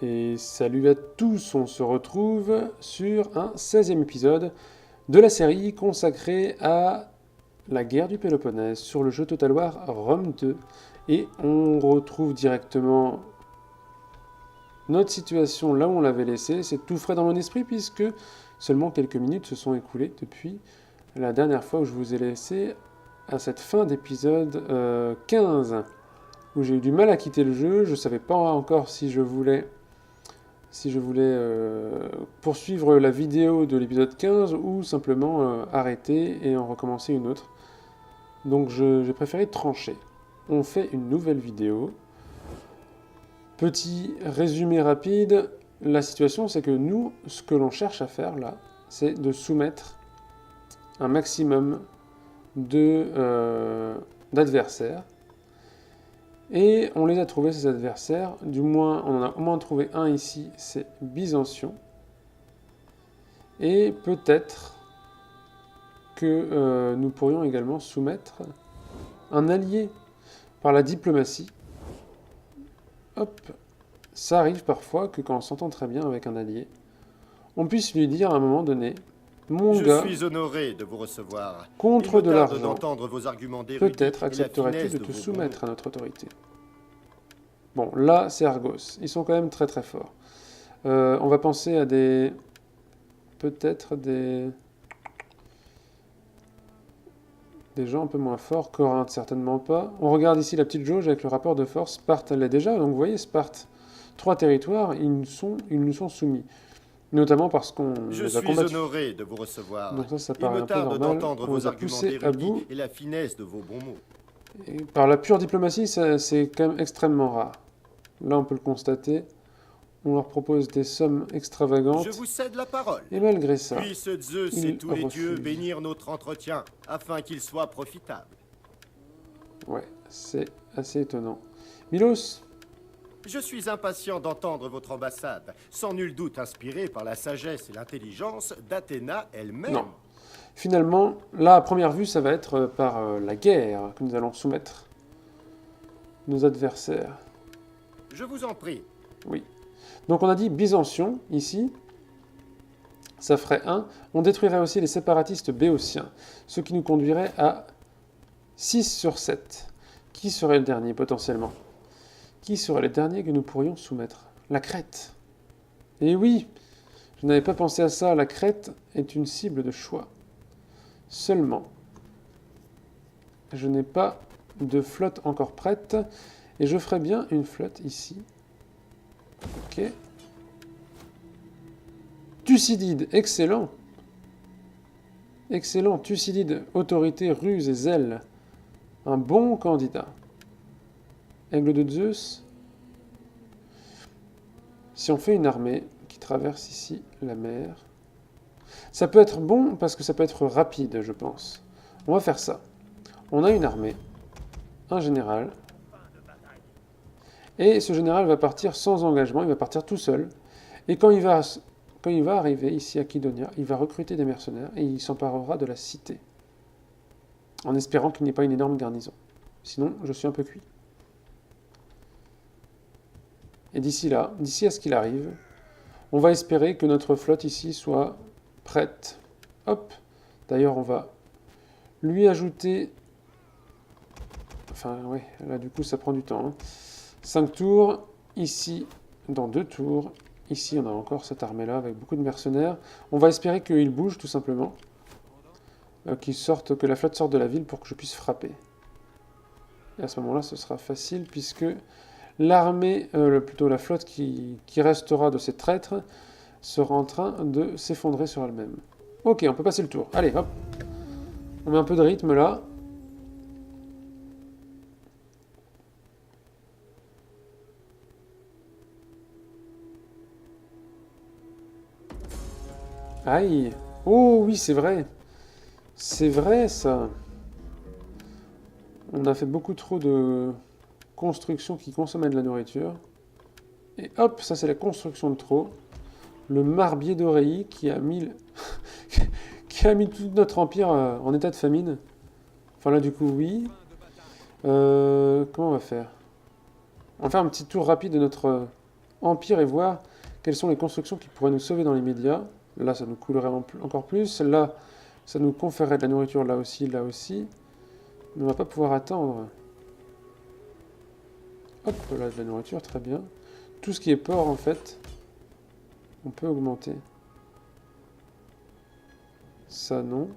Et salut à tous, on se retrouve sur un 16e épisode de la série consacrée à la guerre du Péloponnèse sur le jeu Total War Rome 2. Et on retrouve directement notre situation là où on l'avait laissé. C'est tout frais dans mon esprit puisque seulement quelques minutes se sont écoulées depuis la dernière fois où je vous ai laissé à cette fin d'épisode 15 où j'ai eu du mal à quitter le jeu. Je ne savais pas encore si je voulais poursuivre la vidéo de l'épisode 15 ou simplement arrêter et en recommencer une autre. Donc j'ai préféré trancher. On fait une nouvelle vidéo. Petit résumé rapide, la situation c'est que nous, ce que l'on cherche à faire là, c'est de soumettre un maximum d'adversaires. Et on les a trouvés, ces adversaires. Du moins, on en a au moins trouvé un ici, c'est Byzantion. Et peut-être que nous pourrions également soumettre un allié par la diplomatie. Hop, ça arrive parfois que quand on s'entend très bien avec un allié, on puisse lui dire à un moment donné, mon gars, je suis honoré de vous recevoir. contre de l'argent, d'entendre vos arguments d'érudits peut-être et la accepterais-tu finesse de de te vos soumettre bons à notre autorité. Bon, là, c'est Argos. Ils sont quand même très très forts. On va penser à des... peut-être des gens un peu moins forts. Corinthe, certainement pas. On regarde ici la petite jauge avec le rapport de force. Sparte, elle l'est déjà. Donc vous voyez, Sparte, 3 territoires, ils nous sont soumis. Notamment parce qu'on Je les a suis combattus. honoré de vous recevoir. Donc ça Il paraît me un peu tarde normal. d'entendre On vos les a arguments poussés à bout. d'érudits et la finesse de vos bons mots. Et par la pure diplomatie, c'est quand même extrêmement rare. Là, on peut le constater. On leur propose des sommes extravagantes. Je vous cède la parole. Et malgré ça, Puisse Zeus ils et tous les dieux refusent. bénir notre entretien afin qu'il soit profitable. Ouais, c'est assez étonnant. Milos, Je suis impatient d'entendre votre ambassade, sans nul doute inspirée par la sagesse et l'intelligence d'Athéna elle-même. non. Finalement, là, à première vue, ça va être par la guerre que nous allons soumettre nos adversaires. Je vous en prie. Oui. Donc on a dit Byzantion, ici. Ça ferait 1. On détruirait aussi les séparatistes béotiens, ce qui nous conduirait à 6 sur 7. Qui serait le dernier, potentiellement? Qui serait le dernier que nous pourrions soumettre? La Crète. Et oui, je n'avais pas pensé à ça. La Crète est une cible de choix. Seulement, je n'ai pas de flotte encore prête. Et je ferai bien une flotte ici. Ok. Thucydide, excellent. Excellent, Thucydide, autorité, ruse et zèle. Un bon candidat. Aigle de Zeus. Si on fait une armée qui traverse ici la mer, ça peut être bon parce que ça peut être rapide, je pense. On va faire ça. On a une armée, un général, et ce général va partir sans engagement, il va partir tout seul. Et quand il va arriver ici à Kydonia, il va recruter des mercenaires et il s'emparera de la cité. En espérant qu'il n'y ait pas une énorme garnison. Sinon, je suis un peu cuit. Et d'ici là, d'ici à ce qu'il arrive, on va espérer que notre flotte ici soit prête. Hop. D'ailleurs, on va lui ajouter... Enfin, ouais, là du coup, ça prend du temps. 5 tours. Ici, dans 2 tours. Ici, on a encore cette armée-là avec beaucoup de mercenaires. On va espérer qu'il bouge, tout simplement. Que la flotte sorte de la ville pour que je puisse frapper. Et à ce moment-là, ce sera facile, puisque l'armée, plutôt la flotte qui restera de ces traîtres, sera en train de s'effondrer sur elle-même. Ok, on peut passer le tour. Allez, hop. On met un peu de rythme là. Aïe. Oh oui, c'est vrai. C'est vrai, ça. On a fait beaucoup trop de construction qui consommaient de la nourriture. Et hop, ça c'est la construction de trop. Le marbier d'Oreilly qui a mis qui a mis tout notre empire en état de famine. Enfin là du coup oui. Comment on va faire? On va faire un petit tour rapide de notre... Empire et voir quelles sont les constructions qui pourraient nous sauver dans les médias. Là, ça nous coulerait encore plus. Là, ça nous conférerait de la nourriture là aussi, là aussi. Mais on va pas pouvoir attendre. Hop, là, de la nourriture, très bien. Tout ce qui est port, en fait, on peut augmenter. Ça, non.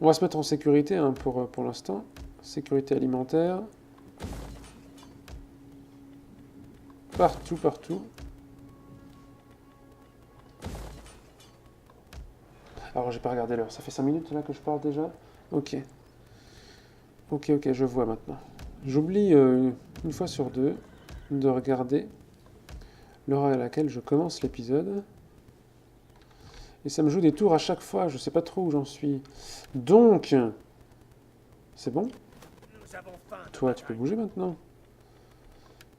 On va se mettre en sécurité hein, pour l'instant. Sécurité alimentaire. Partout, partout. Alors, j'ai pas regardé l'heure. Ça fait 5 minutes là que je parle déjà? Ok. Ok, ok, je vois maintenant. J'oublie une fois sur deux de regarder l'heure à laquelle je commence l'épisode. Et ça me joue des tours à chaque fois, je sais pas trop où j'en suis. Donc, c'est bon? Toi, tu peux bouger maintenant.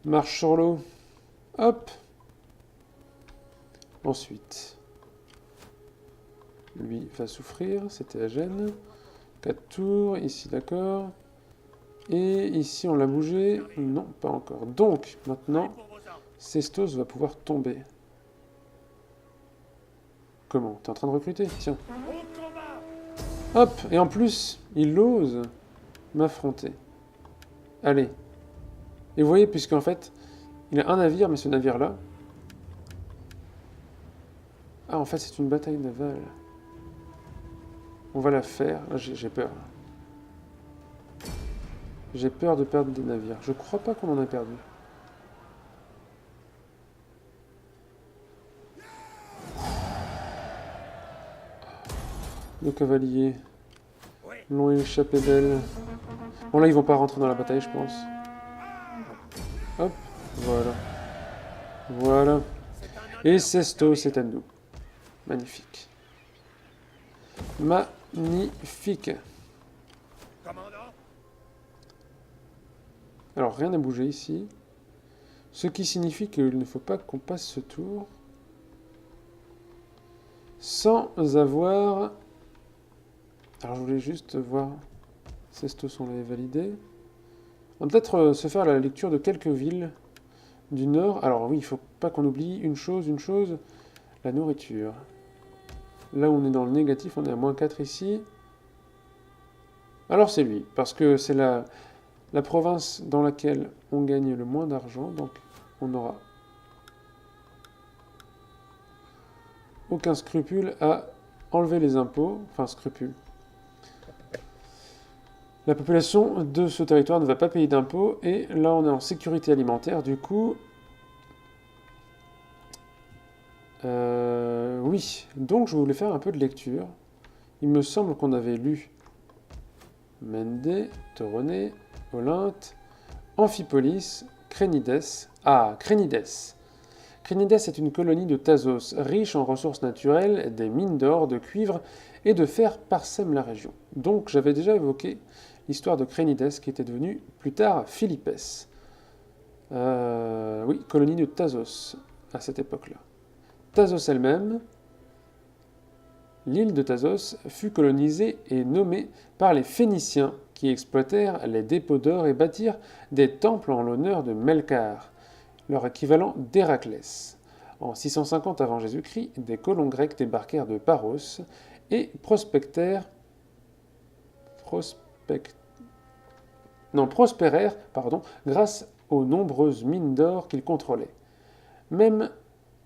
Marche sur l'eau. Hop. Ensuite, lui va souffrir, c'était à gêne. 4 tours, ici d'accord. Et ici on l'a bougé. Non, pas encore. Donc, maintenant, Cestos va pouvoir tomber. Comment? T'es en train de recruter? Tiens. Hop! Et en plus, il ose m'affronter. Allez. Et vous voyez, puisqu'en fait, il a un navire, mais ce navire-là... Ah, en fait, c'est une bataille navale. On va la faire. Là, j'ai peur. J'ai peur de perdre des navires. Je crois pas qu'on en a perdu. Nos cavaliers l'ont échappé d'elle. Bon, là, ils vont pas rentrer dans la bataille, je pense. Hop, voilà. Voilà. Et Cestos, c'est à nous. Magnifique. Magnifique. Alors, rien n'a bougé ici. Ce qui signifie qu'il ne faut pas qu'on passe ce tour sans avoir... Alors, je voulais juste voir... Cestos, on l'avait validé. On va peut-être se faire la lecture de quelques villes du nord. Alors oui, il ne faut pas qu'on oublie une chose, la nourriture. Là où on est dans le négatif, on est à -4 ici. Alors c'est lui, parce que c'est la province dans laquelle on gagne le moins d'argent, donc on n'aura aucun scrupule à enlever les impôts, enfin scrupule. La population de ce territoire ne va pas payer d'impôts, et là on est en sécurité alimentaire, du coup... oui, donc je voulais faire un peu de lecture. Il me semble qu'on avait lu Mende, Toroné, Olynte, Amphipolis, Crénides. Ah, Crénides. Crénides est une colonie de Thasos, riche en ressources naturelles, des mines d'or, de cuivre et de fer parsèment la région. Donc j'avais déjà évoqué l'histoire de Crénides qui était devenue plus tard Philippes. Oui, colonie de Thasos à cette époque-là. Thasos elle-même, l'île de Thasos fut colonisée et nommée par les Phéniciens qui exploitèrent les dépôts d'or et bâtirent des temples en l'honneur de Melkar, leur équivalent d'Héraclès. En 650 avant Jésus-Christ, des colons grecs débarquèrent de Paros et prospérèrent grâce aux nombreuses mines d'or qu'ils contrôlaient. Même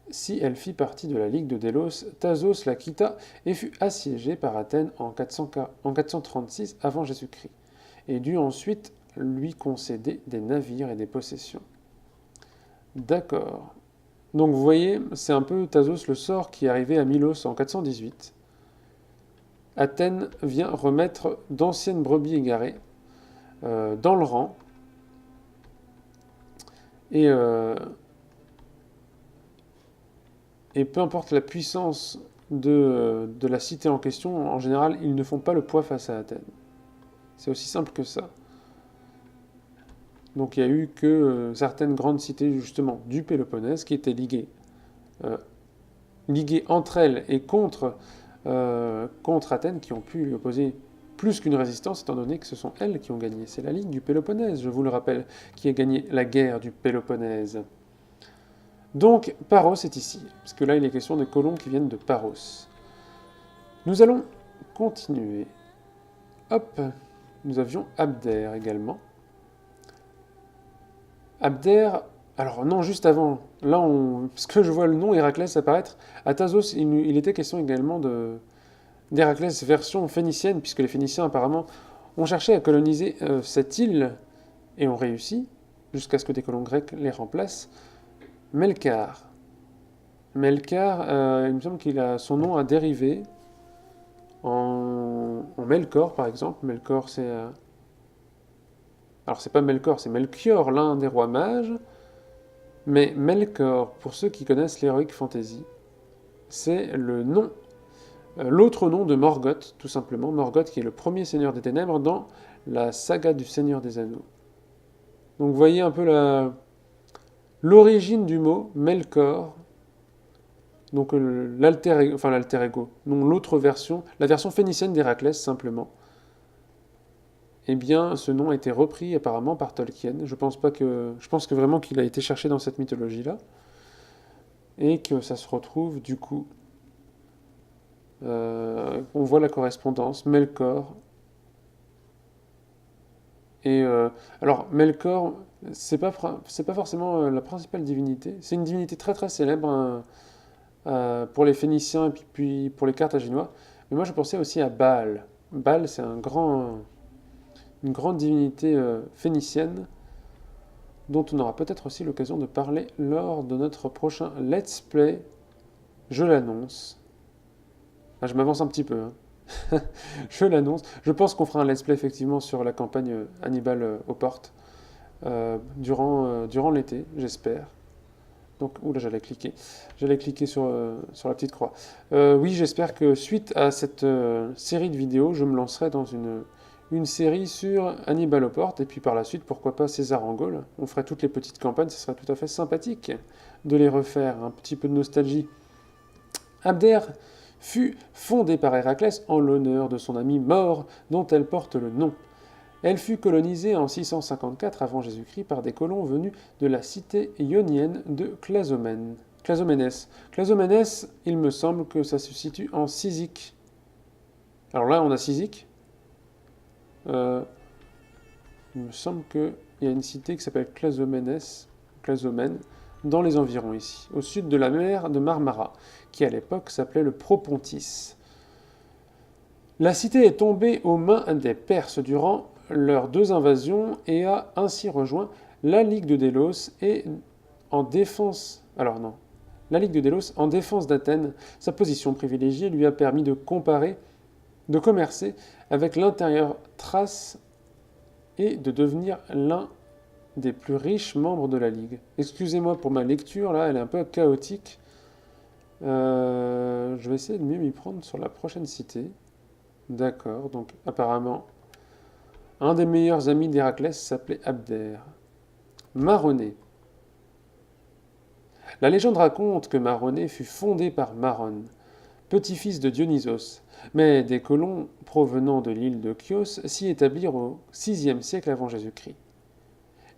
si elle fit partie de la Ligue de Délos, Thasos la quitta et fut assiégée par Athènes en 436 avant Jésus-Christ, et dut ensuite lui concéder des navires et des possessions. D'accord. Donc vous voyez, c'est un peu Thasos le sort qui est arrivé à Milos en 418. Athènes vient remettre d'anciennes brebis égarées dans le rang, et peu importe la puissance de la cité en question, en général, ils ne font pas le poids face à Athènes. C'est aussi simple que ça. Donc il y a eu que certaines grandes cités, justement, du Péloponnèse, qui étaient liguées entre elles et contre Athènes, qui ont pu lui opposer plus qu'une résistance, étant donné que ce sont elles qui ont gagné. C'est la Ligue du Péloponnèse, je vous le rappelle, qui a gagné la guerre du Péloponnèse. Donc, Paros est ici, parce que là, il est question des colons qui viennent de Paros. Nous allons continuer. Hop, nous avions Abder également. Abder, alors non, juste avant, là, parce que je vois le nom Héraclès apparaître, à Thasos, il était question également d'Héraclès version phénicienne, puisque les Phéniciens, apparemment, ont cherché à coloniser cette île, et ont réussi, jusqu'à ce que des colons grecs les remplacent. Melkar. Melkar, il me semble son nom a dérivé en Melkor, par exemple. Melkor, c'est... alors, c'est pas Melkor, c'est Melchior, l'un des rois mages. Mais Melkor, pour ceux qui connaissent l'Heroic Fantasy, c'est le nom, l'autre nom de Morgoth, tout simplement. Morgoth, qui est le premier seigneur des ténèbres dans la saga du Seigneur des Anneaux. Donc, vous voyez un peu l'origine du mot Melkor. Donc, l'alter ego, non, l'autre version, la version phénicienne d'Héraclès, simplement. Eh bien, ce nom a été repris apparemment par Tolkien. Je pense que vraiment qu'il a été cherché dans cette mythologie-là. Et que ça se retrouve, du coup... on voit la correspondance, Melkor. Et alors, Melkor, c'est pas forcément la principale divinité. C'est une divinité très très célèbre pour les Phéniciens et puis pour les Carthaginois. Mais moi, je pensais aussi à Baal. Baal, c'est une grande divinité phénicienne dont on aura peut-être aussi l'occasion de parler lors de notre prochain Let's Play. Je l'annonce. Ah, je m'avance un petit peu. Hein. Je l'annonce. Je pense qu'on fera un Let's Play effectivement sur la campagne Hannibal aux portes durant l'été, j'espère. Donc, oula, j'allais cliquer sur la petite croix. Oui, j'espère que suite à cette série de vidéos, je me lancerai dans une série sur Hannibal aux portes, et puis par la suite, pourquoi pas César en Gaule. On ferait toutes les petites campagnes, ce serait tout à fait sympathique de les refaire, un petit peu de nostalgie. Abder fut fondée par Héraclès en l'honneur de son ami mort, dont elle porte le nom. Elle fut colonisée en 654 avant Jésus-Christ par des colons venus de la cité ionienne de Clazomène. Clazoménès, il me semble que ça se situe en Cyzique. Alors là, on a Cyzique. Il me semble qu'il y a une cité qui s'appelle Clazomène, dans les environs ici, au sud de la mer de Marmara, qui à l'époque s'appelait le Propontis. La cité est tombée aux mains des Perses durant leurs 2 invasions et a ainsi rejoint la Ligue de Délos et en défense... Alors non. La Ligue de Délos, en défense d'Athènes, sa position privilégiée lui a permis de commercer avec l'intérieur thrace et de devenir l'un des plus riches membres de la Ligue. Excusez-moi pour ma lecture, là, elle est un peu chaotique. Je vais essayer de mieux m'y prendre sur la prochaine cité. D'accord, donc apparemment, un des meilleurs amis d'Héraclès s'appelait Abder. Maronée. La légende raconte que Maronée fut fondée par Maron, petit-fils de Dionysos, mais des colons provenant de l'île de Chios s'y établirent au VIe siècle avant Jésus-Christ.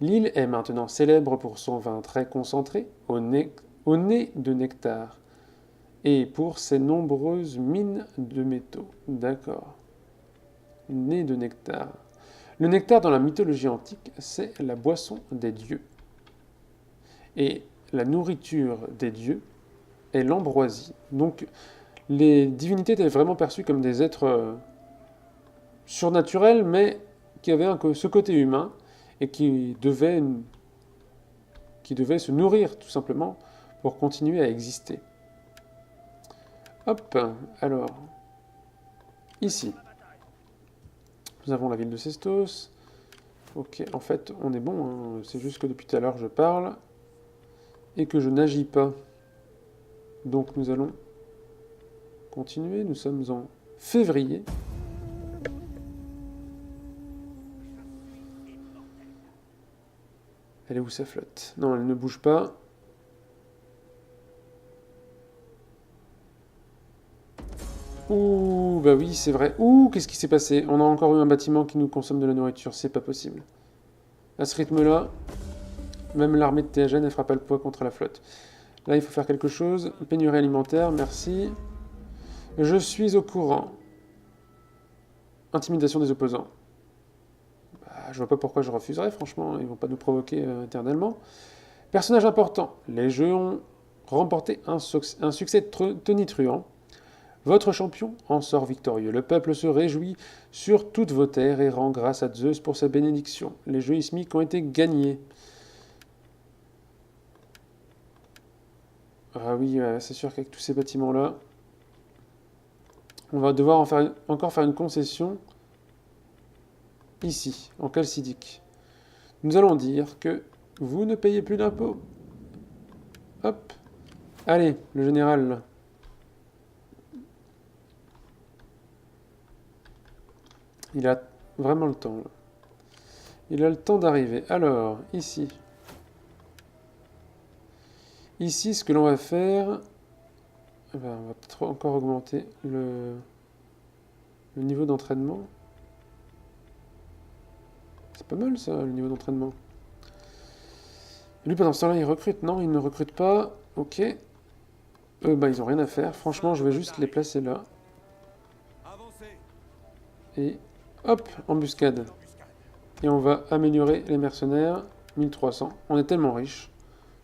L'île est maintenant célèbre pour son vin très concentré, au nez de nectar, et pour ses nombreuses mines de métaux. D'accord. Nez de nectar. Le nectar dans la mythologie antique, c'est la boisson des dieux. Et la nourriture des dieux est l'ambroisie. Donc, les divinités étaient vraiment perçues comme des êtres surnaturels, mais qui avaient ce côté humain et qui devaient se nourrir, tout simplement, pour continuer à exister. Hop, alors, ici, nous avons la ville de Sestos. Ok, en fait, on est bon, hein. C'est juste que depuis tout à l'heure, je parle et que je n'agis pas. Donc, nous allons continuer. Nous sommes en février. Elle est où sa flotte? Non, elle ne bouge pas. Ouh, bah oui, c'est vrai. Ouh, qu'est-ce qui s'est passé? On a encore eu un bâtiment qui nous consomme de la nourriture, c'est pas possible. À ce rythme-là, même l'armée de Théagène, elle fera pas le poids contre la flotte. Là, il faut faire quelque chose. Pénurie alimentaire, merci. Je suis au courant. Intimidation des opposants. Bah, je vois pas pourquoi je refuserais, franchement. Ils vont pas nous provoquer éternellement. Personnage important. Les jeux ont remporté un succès tonitruant. Votre champion en sort victorieux. Le peuple se réjouit sur toutes vos terres et rend grâce à Zeus pour sa bénédiction. Les jeux ismiques ont été gagnés. Ah oui, c'est sûr qu'avec tous ces bâtiments-là, on va devoir encore faire une concession ici, en Chalcidique. Nous allons dire que vous ne payez plus d'impôts. Hop. Allez, le général, là. Il a vraiment le temps, là. Il a le temps d'arriver. Alors, ici. Ici, ce que l'on va faire... on va peut-être encore augmenter le niveau d'entraînement. C'est pas mal, ça, le niveau d'entraînement. Lui, pendant ce temps-là, il recrute. Non, il ne recrute pas. Ok. Eux, ils ont rien à faire. Franchement, je vais juste les placer là. Et hop, embuscade. Et on va améliorer les mercenaires. 1300. On est tellement riche.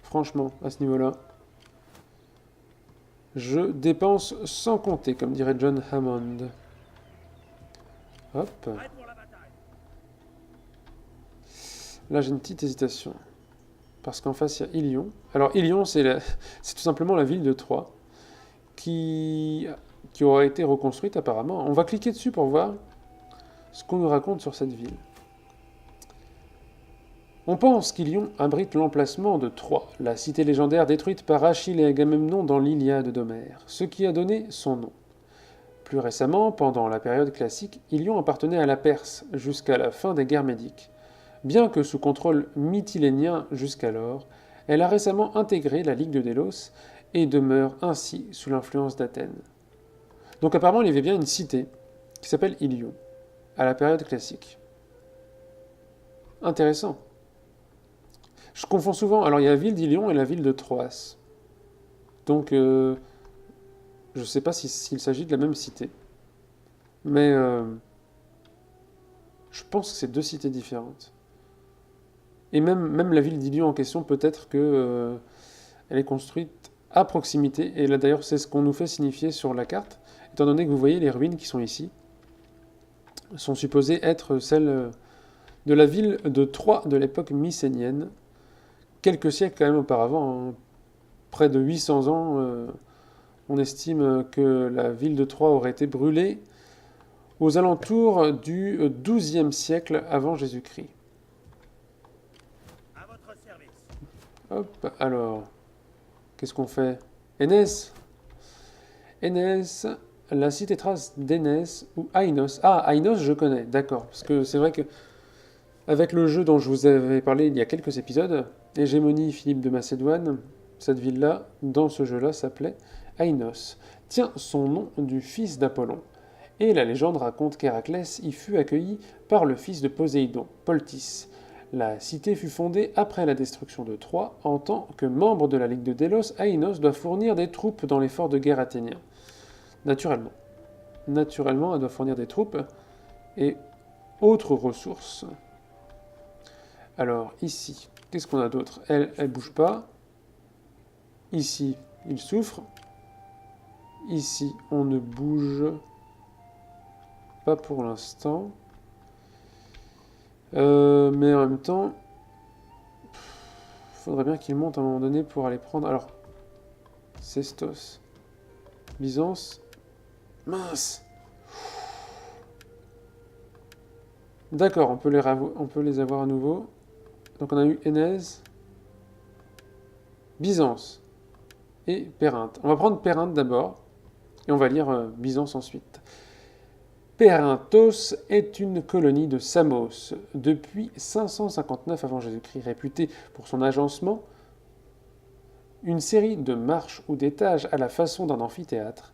Franchement, à ce niveau-là. Je dépense sans compter, comme dirait John Hammond. Hop. Là, j'ai une petite hésitation. Parce qu'en face, il y a Ilion. Alors, Ilion, c'est tout simplement la ville de Troie. Qui aura été reconstruite, apparemment. On va cliquer dessus pour voir ce qu'on nous raconte sur cette ville. On pense qu'Ilion abrite l'emplacement de Troie, la cité légendaire détruite par Achille et Agamemnon dans l'Iliade d'Homère, ce qui a donné son nom. Plus récemment, pendant la période classique, Ilion appartenait à la Perse jusqu'à la fin des guerres médiques. Bien que sous contrôle mytilénien jusqu'alors, elle a récemment intégré la Ligue de Délos et demeure ainsi sous l'influence d'Athènes. Donc apparemment, il y avait bien une cité qui s'appelle Ilion, à la période classique. Intéressant. Je confonds souvent, alors il y a la ville d'Ilion et la ville de Troas. Donc, je ne sais pas s'il s'agit de la même cité. Mais je pense que c'est deux cités différentes. Et même la ville d'Ilion en question, peut-être que elle est construite à proximité. Et là d'ailleurs, c'est ce qu'on nous fait signifier sur la carte. Étant donné que vous voyez les ruines qui sont ici, sont supposées être celles de la ville de Troie de l'époque mycénienne. Quelques siècles quand même auparavant, hein, près de 800 ans, on estime que la ville de Troie aurait été brûlée aux alentours du XIIe siècle avant Jésus-Christ. Hop, alors, qu'est-ce qu'on fait? Énès, la cité trace d'Énès ou Ainos. Ah, Ainos, je connais, d'accord. Parce que c'est vrai que avec le jeu dont je vous avais parlé il y a quelques épisodes, Hégémonie Philippe de Macédoine, cette ville-là, dans ce jeu-là, s'appelait Ainos, tient son nom du fils d'Apollon. Et la légende raconte qu'Héraclès y fut accueilli par le fils de Poséidon, Poltis. La cité fut fondée après la destruction de Troie. En tant que membre de la Ligue de Délos, Ainos doit fournir des troupes dans l'effort de guerre athénien. Naturellement. Naturellement, elle doit fournir des troupes et autres ressources. Alors, ici, qu'est-ce qu'on a d'autre? Elle bouge pas. Ici, il souffre. Ici, on ne bouge pas pour l'instant. Mais en même temps, faudrait bien qu'il monte à un moment donné pour aller prendre... Alors, Sestos. Byzance. Mince! D'accord, on peut les avoir à nouveau. Donc on a eu Énèse, Byzance et Périnthe. On va prendre Périnthe d'abord, et on va lire Byzance ensuite. Pérynthos est une colonie de Samos depuis 559 avant Jésus-Christ, réputée pour son agencement, une série de marches ou d'étages à la façon d'un amphithéâtre.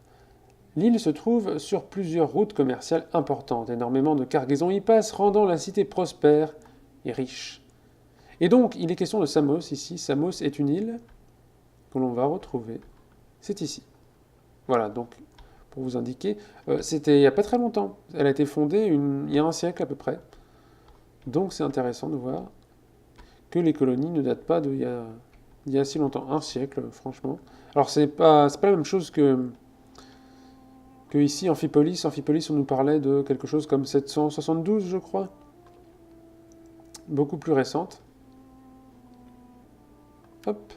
L'île se trouve sur plusieurs routes commerciales importantes. Énormément de cargaisons y passent, rendant la cité prospère et riche. Et donc, il est question de Samos ici. Samos est une île que l'on va retrouver, c'est ici. Voilà, donc pour vous indiquer, c'était il n'y a pas très longtemps. Elle a été fondée il y a un siècle à peu près. Donc c'est intéressant de voir que les colonies ne datent pas d'il y a si longtemps. Un siècle, franchement. Alors c'est pas la même chose que ici, Amphipolis. Amphipolis, on nous parlait de quelque chose comme 772, je crois. Beaucoup plus récente. Hop.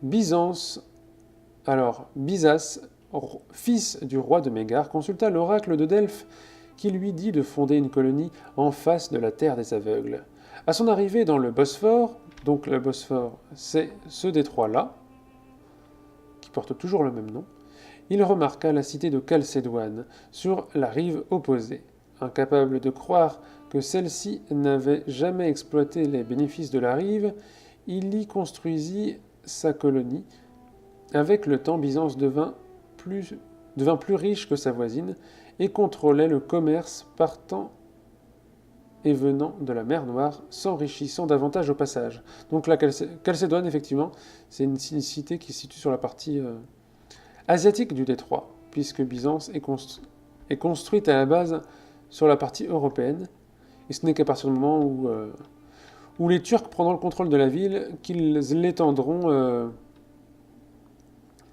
Byzance. Alors, Byzas, fils du roi de Mégare, consulta l'oracle de Delphes qui lui dit de fonder une colonie en face de la terre des aveugles. À son arrivée dans le Bosphore, donc le Bosphore, c'est ce détroit-là, qui porte toujours le même nom, il remarqua la cité de Chalcédoine sur la rive opposée. Incapable de croire que celle-ci n'avait jamais exploité les bénéfices de la rive, il y construisit sa colonie. Avec le temps, Byzance devint plus riche que sa voisine et contrôlait le commerce partant et venant de la mer Noire, s'enrichissant davantage au passage. Donc la Chalcédoine, effectivement, c'est une cité qui se situe sur la partie asiatique du détroit, puisque Byzance est construite à la base sur la partie européenne, et ce n'est qu'à partir du moment où les Turcs prendront le contrôle de la ville qu'ils l'étendront.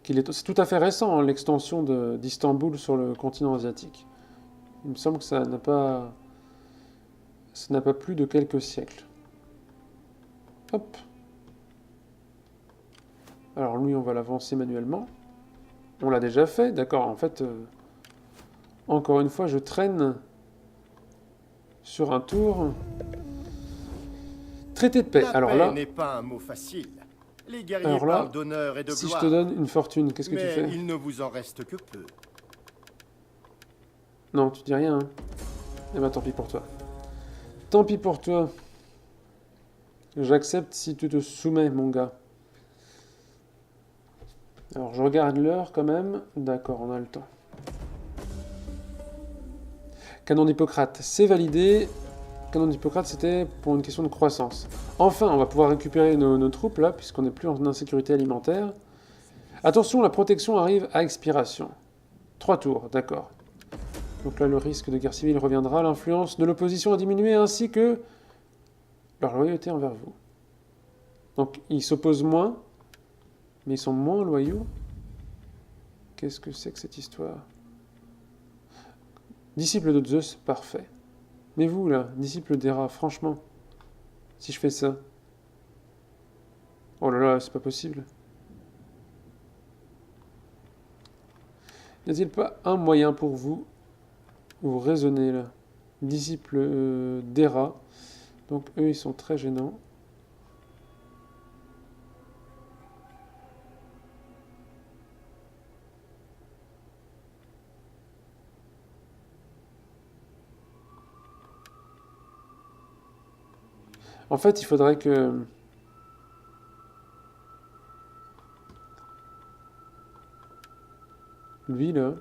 C'est tout à fait récent, hein, l'extension d'Istanbul sur le continent asiatique. Il me semble que ça n'a pas plus de quelques siècles. Hop. Alors lui, on va l'avancer manuellement. On l'a déjà fait, d'accord. En fait, encore une fois, je traîne sur un tour. Traité de paix. La paix n'est pas un mot facile. Les guerriers parlent d'honneur et de si gloire. Si je te donne une fortune, qu'est-ce que tu fais? Mais il ne vous en reste que peu. Non, tu dis rien. Hein. Eh ben tant pis pour toi. Tant pis pour toi. J'accepte si tu te soumets, mon gars. Alors, je regarde l'heure quand même. D'accord, on a le temps. Canon d'Hippocrate, c'est validé. Canon d'Hippocrate, c'était pour une question de croissance. Enfin, on va pouvoir récupérer nos troupes, là, puisqu'on n'est plus en insécurité alimentaire. Attention, la protection arrive à expiration. 3 tours, d'accord. Donc là, le risque de guerre civile reviendra. L'influence de l'opposition a diminué, ainsi que leur loyauté envers vous. Donc, ils s'opposent moins, mais ils sont moins loyaux. Qu'est-ce que c'est que cette histoire? Disciple de Zeus, parfait. Mais vous, là, disciple d'Héra, franchement, si je fais ça... Oh là là, c'est pas possible. N'y a-t-il pas un moyen pour vous raisonner, là? Disciple d'Héra. Donc, eux, ils sont très gênants. En fait, il faudrait que... Lui, là...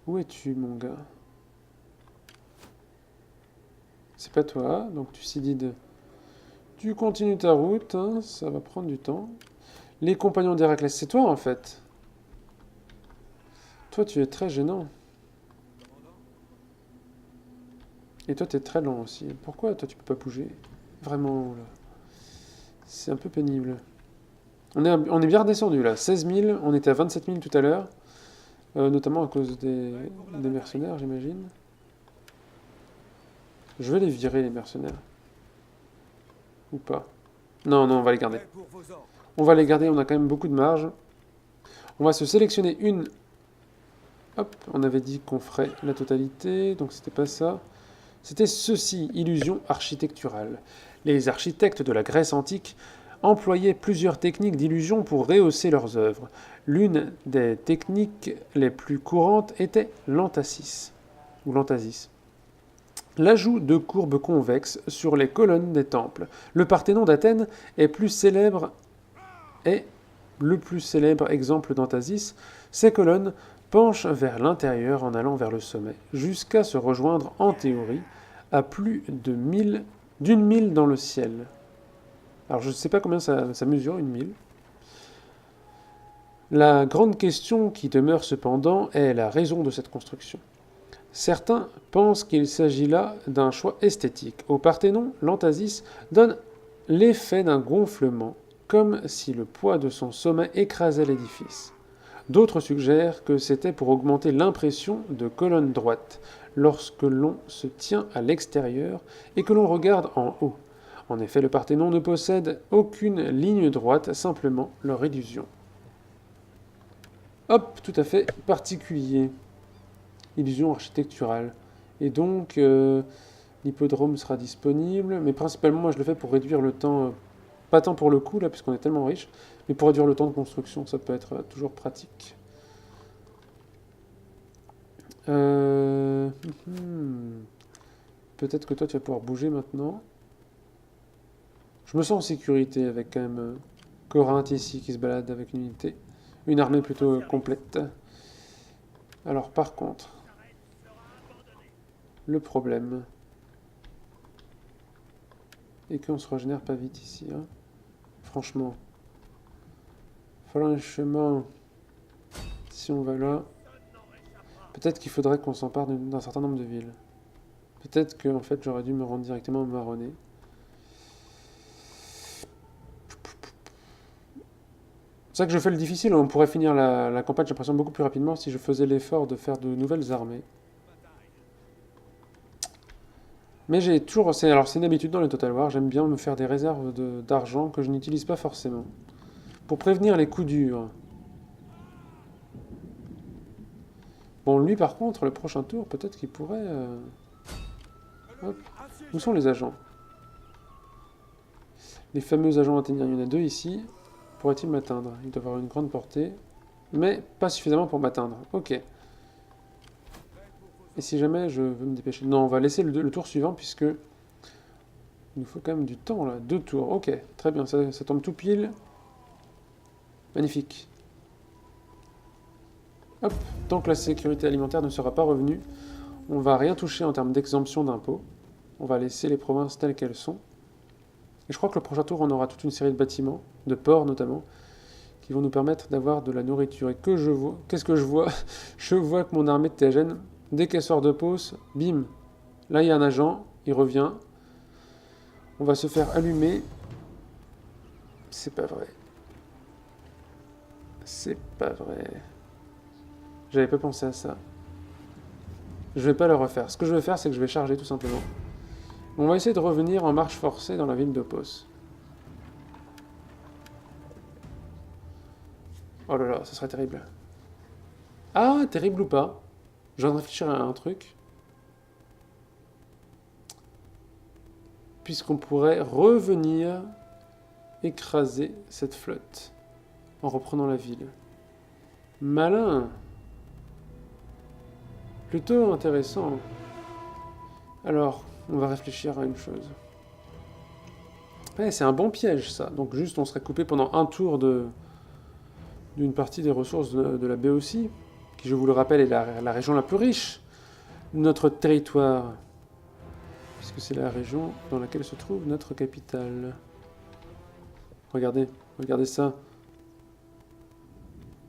Où es-tu, mon gars? C'est pas toi, donc Thucydide. Tu continues ta route, hein, ça va prendre du temps. Les compagnons d'Héraclès, c'est toi, en fait. Toi, tu es très gênant. Et toi, t'es très lent aussi. Pourquoi toi, tu peux pas bouger? Vraiment, là. C'est un peu pénible. On est bien redescendu, là. 16 000, on était à 27 000 tout à l'heure. Notamment à cause des mercenaires, j'imagine. Je vais les virer, les mercenaires. Ou pas? Non, non, on va les garder. On va les garder, on a quand même beaucoup de marge. On va se sélectionner une... Hop, on avait dit qu'on ferait la totalité, donc c'était pas ça. C'était ceci, illusion architecturale. Les architectes de la Grèce antique employaient plusieurs techniques d'illusion pour rehausser leurs œuvres. L'une des techniques les plus courantes était l'entasis, ou l'entasis. L'ajout de courbes convexes sur les colonnes des temples. Le Parthénon d'Athènes est le plus célèbre exemple d'entasis. Ces colonnes penchent vers l'intérieur en allant vers le sommet, jusqu'à se rejoindre en théorie à plus d'une mille dans le ciel. Alors je ne sais pas combien ça mesure, une mille. La grande question qui demeure cependant est la raison de cette construction. Certains pensent qu'il s'agit là d'un choix esthétique. Au Parthénon, l'Antasis donne l'effet d'un gonflement, comme si le poids de son sommet écrasait l'édifice. D'autres suggèrent que c'était pour augmenter l'impression de colonne droite lorsque l'on se tient à l'extérieur et que l'on regarde en haut. En effet, le Parthénon ne possède aucune ligne droite, simplement leur illusion. Hop, tout à fait particulier. Illusion architecturale. Et donc, l'hippodrome sera disponible, mais principalement, moi, je le fais pour réduire le temps, pas tant pour le coût, là, puisqu'on est tellement riche, mais pour réduire le temps de construction, ça peut être toujours pratique. Peut-être que toi, tu vas pouvoir bouger maintenant. Je me sens en sécurité avec quand même Corinthe ici qui se balade avec une unité. Une armée plutôt complète. Alors par contre, le problème est qu'on se régénère pas vite ici. Hein. Franchement. Si on va là, peut-être qu'il faudrait qu'on s'empare d'un certain nombre de villes. Peut-être que en fait j'aurais dû me rendre directement au Marronnet. C'est ça que je fais le difficile, on pourrait finir la campagne, j'ai l'impression, beaucoup plus rapidement si je faisais l'effort de faire de nouvelles armées. Mais j'ai toujours... c'est une habitude dans les Total War, j'aime bien me faire des réserves d'argent que je n'utilise pas forcément. Pour prévenir les coups durs. Bon, lui par contre, le prochain tour, peut-être qu'il pourrait... Hop. Où sont les agents? Les fameux agents athéniens, il y en a deux ici. Pourrait-il m'atteindre? Il doit avoir une grande portée, mais pas suffisamment pour m'atteindre. Ok. Et si jamais je veux me dépêcher? Non, on va laisser le tour suivant, puisque il nous faut quand même du temps, là. 2 tours. Ok, très bien, ça tombe tout pile. Magnifique. Hop, tant que la sécurité alimentaire ne sera pas revenue, on va rien toucher en termes d'exemption d'impôts. On va laisser les provinces telles qu'elles sont. Et je crois que le prochain tour, on aura toute une série de bâtiments, de ports notamment, qui vont nous permettre d'avoir de la nourriture. Et qu'est-ce que je vois? Je vois que mon armée de Théagène, dès qu'elle sort de pause, bim, là il y a un agent, il revient. On va se faire allumer. C'est pas vrai. C'est pas vrai. J'avais pas pensé à ça. Je vais pas le refaire. Ce que je vais faire, c'est que je vais charger tout simplement. On va essayer de revenir en marche forcée dans la ville d'Opos. Oh là là, ça serait terrible. Ah, terrible ou pas? Je viens de réfléchir à un truc. Puisqu'on pourrait revenir écraser cette flotte en reprenant la ville. Malin. Plutôt intéressant. Alors, on va réfléchir à une chose. Ouais, c'est un bon piège, ça. Donc juste, on serait coupé pendant un tour d'une partie des ressources de la Béotie, qui, je vous le rappelle, est la région la plus riche de notre territoire, puisque c'est la région dans laquelle se trouve notre capitale. Regardez ça.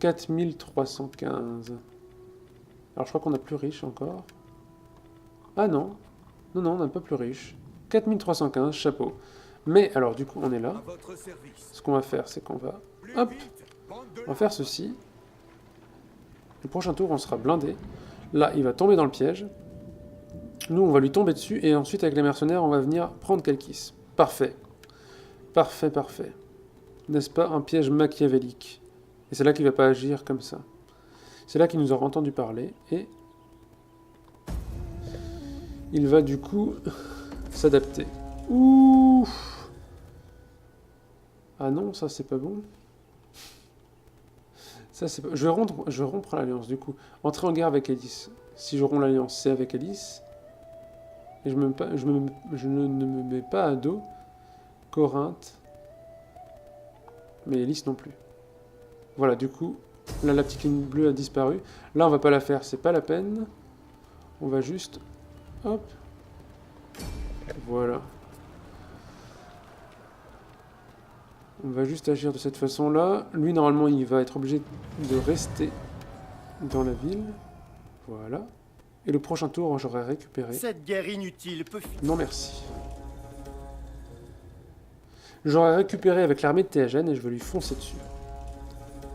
4315. Alors je crois qu'on a plus riche encore. Ah non. Non, on n'a pas plus riche. 4315, chapeau. Mais alors du coup, on est là. Ce qu'on va faire, c'est qu'on va... Hop. On va faire ceci. Le prochain tour, on sera blindé. Là, il va tomber dans le piège. Nous, on va lui tomber dessus. Et ensuite, avec les mercenaires, on va venir prendre Kelkis. Parfait. Parfait, parfait. N'est-ce pas un piège machiavélique? Et c'est là qu'il ne va pas agir comme ça. C'est là qu'il nous aura entendu parler. Et il va du coup s'adapter. Ouh. Ah non, ça c'est pas bon. Ça c'est pas... Je vais rompre l'alliance du coup. Entrer en guerre avec Alice. Si je romps l'alliance, c'est avec Alice. Et je ne me mets pas à dos Corinthe. Mais Alice non plus. Voilà, du coup, là la petite ligne bleue a disparu. Là on va pas la faire, c'est pas la peine. On va juste... Hop. Voilà. On va juste agir de cette façon-là. Lui, normalement, il va être obligé de rester dans la ville. Voilà. Et le prochain tour, j'aurai récupéré. Cette guerre inutile peut finir. Non, merci. J'aurais récupéré avec l'armée de Théagène et je vais lui foncer dessus.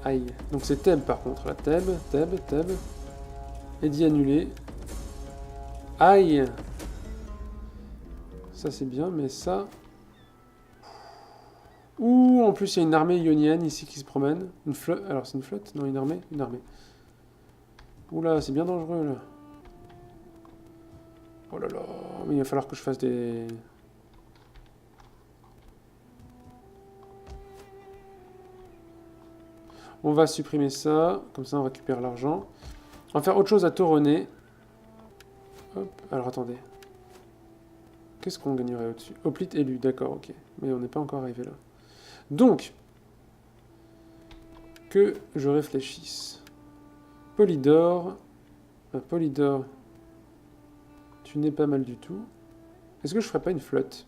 Aïe. Donc c'est Thèbes par contre. Là, Thèbes. Et d'y annuler. Aïe. Ça c'est bien, mais ça... Ouh, en plus il y a une armée ionienne ici qui se promène. Une flotte. Alors c'est une flotte? Non, une armée. Une armée. Oula, c'est bien dangereux là. Oh là là. Mais il va falloir que je fasse des... On va supprimer ça, comme ça on récupère l'argent. On va faire autre chose à Toronnet. Hop, alors attendez. Qu'est-ce qu'on gagnerait au-dessus? Hoplite élu, d'accord, ok. Mais on n'est pas encore arrivé là. Donc, que je réfléchisse. Polydore. Polydore, tu n'es pas mal du tout. Est-ce que je ferais pas une flotte?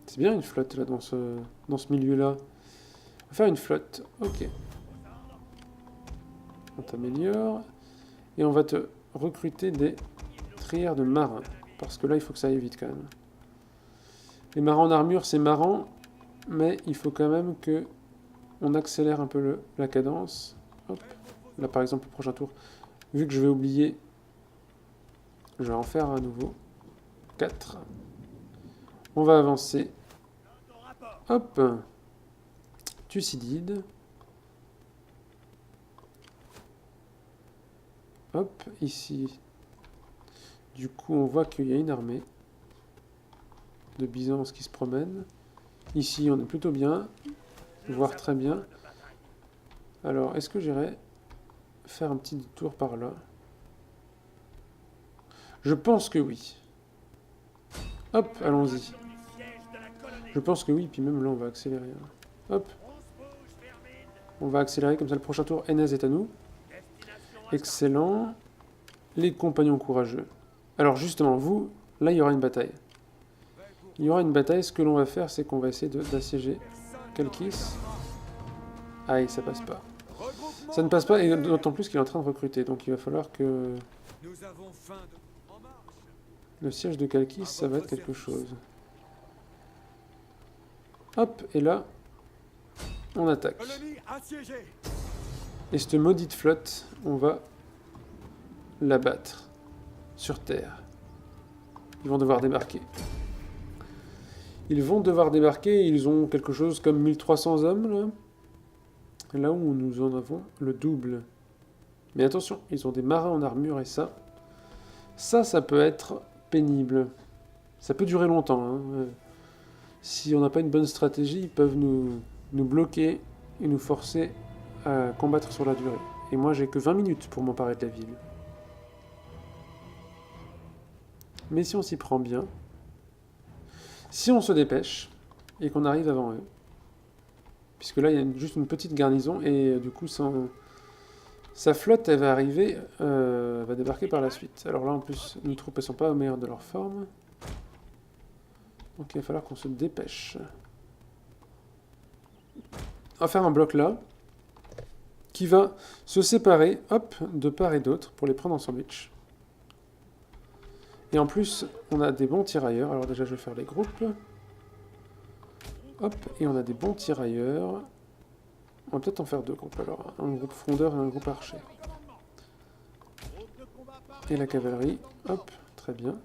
C'est bien une flotte là dans ce milieu-là. On va faire une flotte, ok. On t'améliore. Et on va te recruter des trières de marins. Parce que là, il faut que ça aille vite quand même. Les marins en armure, c'est marrant. Mais il faut quand même que on accélère un peu la cadence. Hop. Là, par exemple, le prochain tour. Vu que je vais oublier, je vais en faire à nouveau. 4. On va avancer. Hop. Thucydide. Hop, ici. Du coup, on voit qu'il y a une armée de Byzance qui se promène. Ici, on est plutôt bien, voire très bien. Alors, est-ce que j'irai faire un petit détour par là? Je pense que oui. Hop, allons-y. Je pense que oui, puis même là, on va accélérer. Hop. On va accélérer, comme ça, le prochain tour, Énèse est à nous. Excellent. Les compagnons courageux. Alors, justement, vous, là, il y aura une bataille. Il y aura une bataille. Ce que l'on va faire, c'est qu'on va essayer d'assiéger Chalkis. Aïe, ça passe pas. Ça ne passe pas, et d'autant plus qu'il est en train de recruter. Donc, il va falloir que... Le siège de Chalkis, ça va être quelque chose. Hop, et là, on attaque. Et cette maudite flotte, on va la battre sur terre. Ils vont devoir débarquer. Ils vont devoir débarquer, ils ont quelque chose comme 1300 hommes, là. Là où nous en avons le double. Mais attention, ils ont des marins en armure, et ça peut être pénible. Ça peut durer longtemps, hein. Si on n'a pas une bonne stratégie, ils peuvent nous bloquer et nous forcer à combattre sur la durée. Et moi, j'ai que 20 minutes pour m'emparer de la ville. Mais si on s'y prend bien, si on se dépêche, et qu'on arrive avant eux, puisque là, il y a juste une petite garnison, et du coup, sa flotte, elle va arriver, elle va débarquer par la suite. Alors là, en plus, nos troupes, elles sont pas au meilleur de leur forme. Donc il va falloir qu'on se dépêche. On va faire un bloc là, qui va se séparer, hop, de part et d'autre, pour les prendre en sandwich. Et en plus, on a des bons tirailleurs. Alors déjà, je vais faire les groupes. Hop, et on a des bons tirailleurs. On va peut-être en faire deux groupes alors. Un groupe frondeur et un groupe archer. Et la cavalerie. Hop, très bien.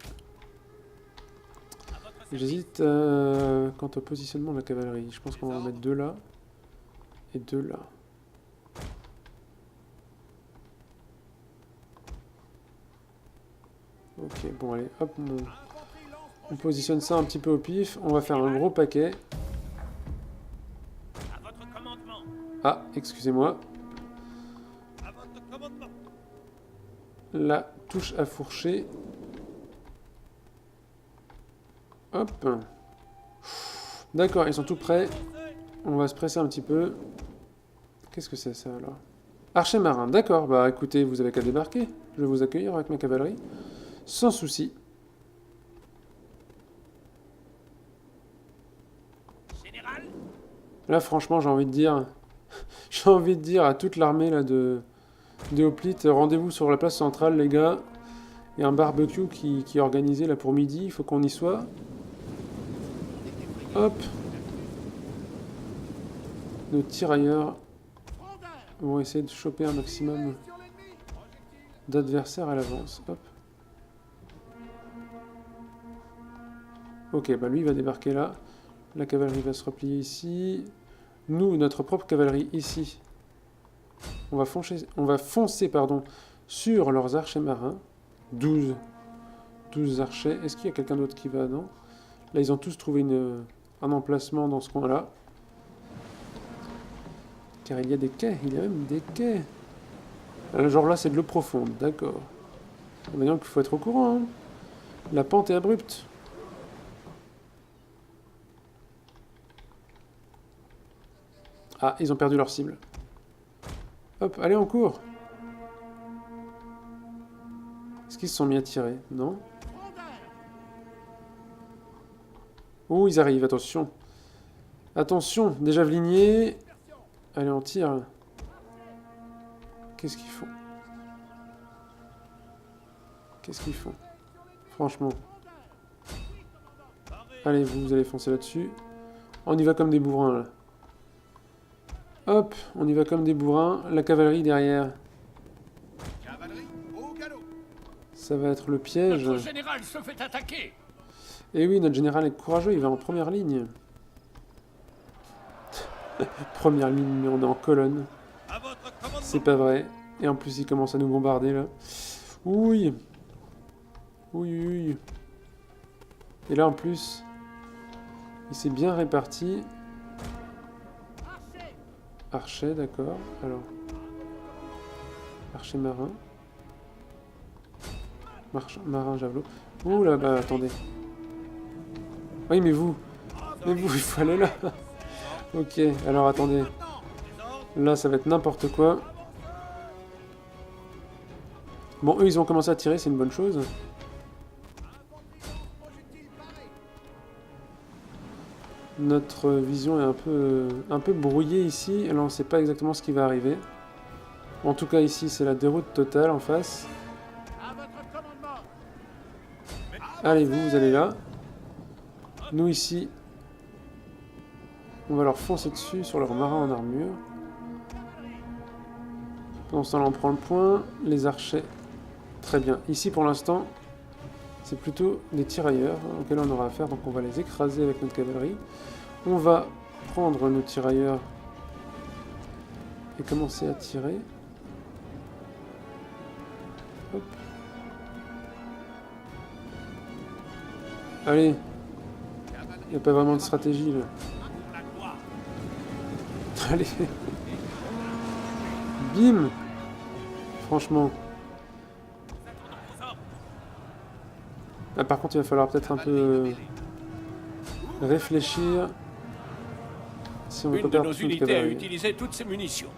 J'hésite quant au positionnement de la cavalerie. Je pense qu'on va en mettre deux là. Et deux là. Ok, bon allez, hop, on positionne ça un petit peu au pif. On va faire un gros paquet. Ah, excusez-moi. La touche à fourcher. Hop. D'accord, ils sont tout prêts. On va se presser un petit peu. Qu'est-ce que c'est ça alors? Archer marin, d'accord. Bah écoutez, vous avez qu'à débarquer. Je vais vous accueillir avec ma cavalerie. Sans souci. Là, franchement, j'ai envie de dire... j'ai envie de dire à toute l'armée là de Hoplite, rendez-vous sur la place centrale, les gars. Il y a un barbecue qui est organisé là pour midi, il faut qu'on y soit. Hop. Nos tirailleurs vont essayer de choper un maximum d'adversaires à l'avance. Hop. Ok, bah lui il va débarquer là. La cavalerie va se replier ici. Nous, notre propre cavalerie ici. On va foncer pardon, sur leurs archers marins. 12 archers. Est-ce qu'il y a quelqu'un d'autre qui va? Non. Là, ils ont tous trouvé un emplacement dans ce coin-là. Car il y a des quais. Il y a même des quais. Genre là, c'est de l'eau profonde. D'accord. Voyons qu'il faut être au courant. Hein. La pente est abrupte. Ah, ils ont perdu leur cible. Hop, allez, on court. Est-ce qu'ils se sont mis à tirer? Non. Oh, ils arrivent, attention. Attention, des javeliniers. Allez, on tire. Qu'est-ce qu'ils font? Qu'est-ce qu'ils font? Franchement. Allez, vous allez foncer là-dessus. On y va comme des bourrins, là. Hop, on y va comme des bourrins. La cavalerie derrière. Ça va être le piège. Notre général se fait attaquer. Et oui, notre général est courageux, il va en première ligne. Première ligne, mais on est en colonne. C'est pas vrai. Et en plus, il commence à nous bombarder, là. Oui. Oui. Et là, en plus, il s'est bien réparti. Archer, d'accord. Alors. Archer marin. Marin javelot. Ouh là, bah attendez. Oui, mais vous. Mais vous, il faut aller là. Ok, alors attendez. Là, ça va être n'importe quoi. Bon, eux, ils ont commencé à tirer, c'est une bonne chose. Notre vision est un peu brouillée ici. Alors, on ne sait pas exactement ce qui va arriver. En tout cas, ici, c'est la déroute totale en face. Allez, vous allez là. Nous, ici, on va leur foncer dessus sur leurs marins en armure. Pendant ce temps-là, on prend le point. Les archers, très bien. Ici, pour l'instant, c'est plutôt des tirailleurs auxquels on aura affaire. Donc, on va les écraser avec notre cavalerie. On va prendre nos tirailleurs et commencer à tirer. Hop. Allez. Il n'y a pas vraiment de stratégie, là. Allez. Bim. Franchement. Ah, par contre, il va falloir peut-être un peu réfléchir. Si on veut pas Une de perdre nos toute notre unités a cavalerie. utilisé toutes ses munitions.